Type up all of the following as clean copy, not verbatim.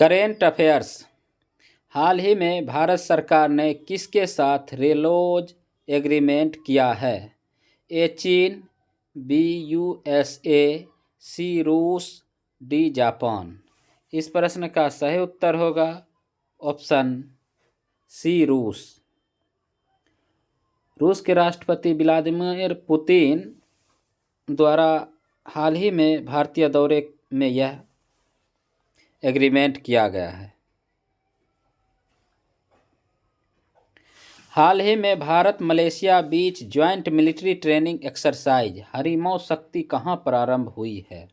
Current affairs. हाल ही में भारत सरकार ने किसके साथ रेलोज एग्रीमेंट किया है? ए चीन, बी यूएसए, सी रूस, डी जापान। इस प्रश्न का सही उत्तर होगा ऑप्शन सी रूस। रूस के राष्ट्रपति व्लादिमीर पुतिन द्वारा हाल ही में भारतीय दौरे में यह एग्रीमेंट किया गया है। हाल ही में भारत मलेशिया बीच ज्वाइंट मिलिट्री ट्रेनिंग एक्सरसाइज हरिमौ शक्ति कहाँ प्रारंभ हुई है?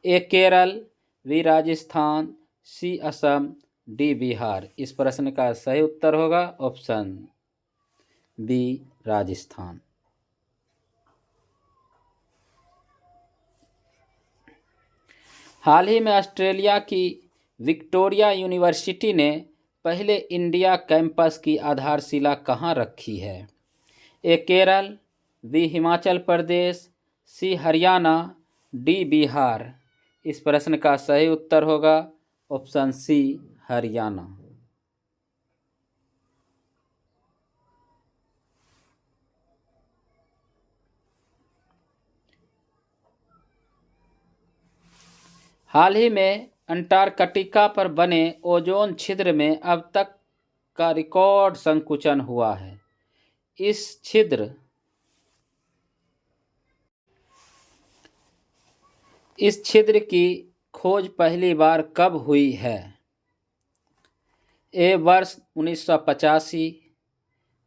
ए केरल, बी राजस्थान, सी असम, डी बिहार। इस प्रश्न का सही उत्तर होगा ऑप्शन बी राजस्थान। हाल ही में ऑस्ट्रेलिया की विक्टोरिया यूनिवर्सिटी ने पहले इंडिया कैंपस की आधारशिला कहाँ रखी है? ए केरल, बी हिमाचल प्रदेश, सी हरियाणा, डी बिहार। इस प्रश्न का सही उत्तर होगा ऑप्शन सी हरियाणा। हाल ही में अंटार्कटिका पर बने ओजोन छिद्र में अब तक का रिकॉर्ड संकुचन हुआ है। इस छिद्र की खोज पहली बार कब हुई है? ए वर्ष 1985,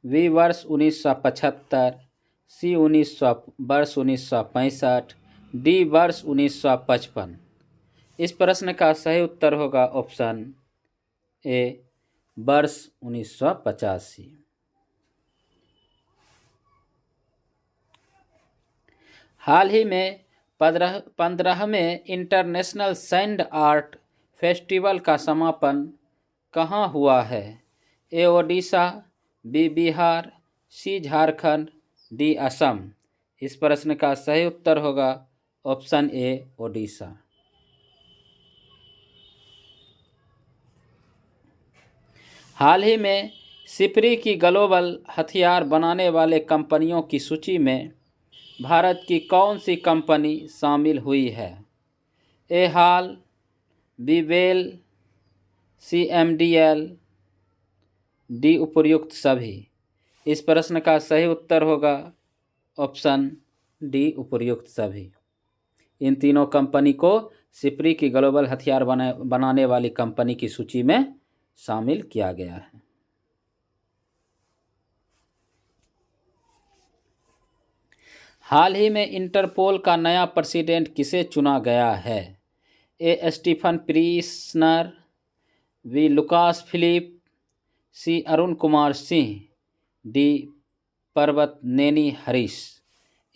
बी वर्ष 1975, सी वर्ष 1965, डी वर्ष 1955। इस प्रश्न का सही उत्तर होगा ऑप्शन ए वर्ष 1985। हाल ही में 15वें इंटरनेशनल सैंड आर्ट फेस्टिवल का समापन कहाँ हुआ है? ए ओडिशा, बी बिहार, सी झारखंड, डी असम। इस प्रश्न का सही उत्तर होगा ऑप्शन ए ओडिशा। हाल ही में सिपरी की ग्लोबल हथियार बनाने वाले कंपनियों की सूची में भारत की कौन सी कंपनी शामिल हुई है? A HAL, B BEL, C MDL, D उपर्युक्त सभी। इस प्रश्न का सही उत्तर होगा ऑप्शन डी उपर्युक्त सभी। इन तीनों कंपनी को सिपरी की ग्लोबल हथियार बनाने वाली कंपनी की सूची में शामिल किया गया है। हाल ही में इंटरपोल का नया प्रेसिडेंट किसे चुना गया है? ए स्टीफन प्रीसनर, बी लुकास फिलिप, सी अरुण कुमार सिंह, डी पर्वतनेनी हरीश।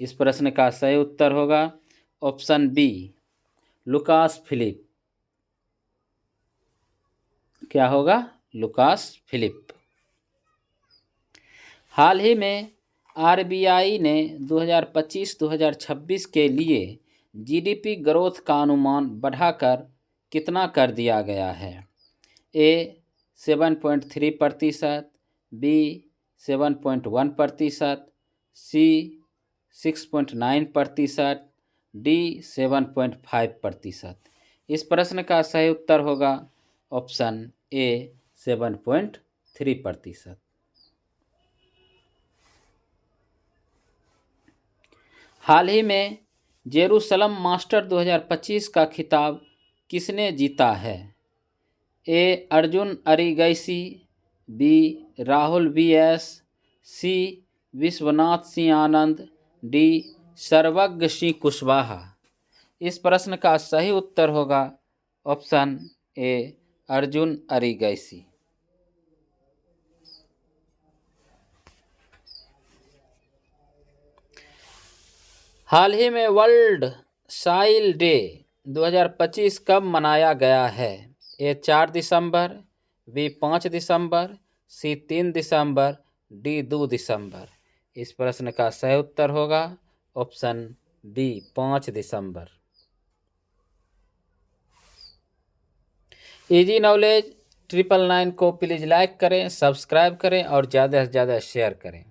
इस प्रश्न का सही उत्तर होगा ऑप्शन बी लुकास फिलिप। क्या होगा? Lucas Philip. हाल ही में आरबीआई ने 2025-2026 के लिए जीडीपी ग्रोथ का अनुमान बढ़ाकर कितना कर दिया गया है? ए 7.3%, बी 7.1%, सी 6.9%, डी 7.5%। इस प्रश्न का सही उत्तर होगा ऑप्शन ए 7.3%। हाल ही में जेरूसलम मास्टर 2025 का खिताब किसने जीता है? ए अर्जुन अरिगैसी, बी राहुल बीएस, सी विश्वनाथ सिंह आनंद, डी सर्वज्ञ सिंह कुशवाहा। इस प्रश्न का सही उत्तर होगा ऑप्शन ए अर्जुन अरिगैसी। हाल ही में वर्ल्ड साइल डे 2025 कब मनाया गया है? ए 4 दिसंबर, बी 5 दिसंबर, सी 3 दिसंबर, डी 2 दिसंबर। इस प्रश्न का सही उत्तर होगा ऑप्शन बी 5 दिसंबर। इजी नॉलेज 999 को प्लीज़ लाइक करें, सब्सक्राइब करें और ज़्यादा से ज़्यादा शेयर करें।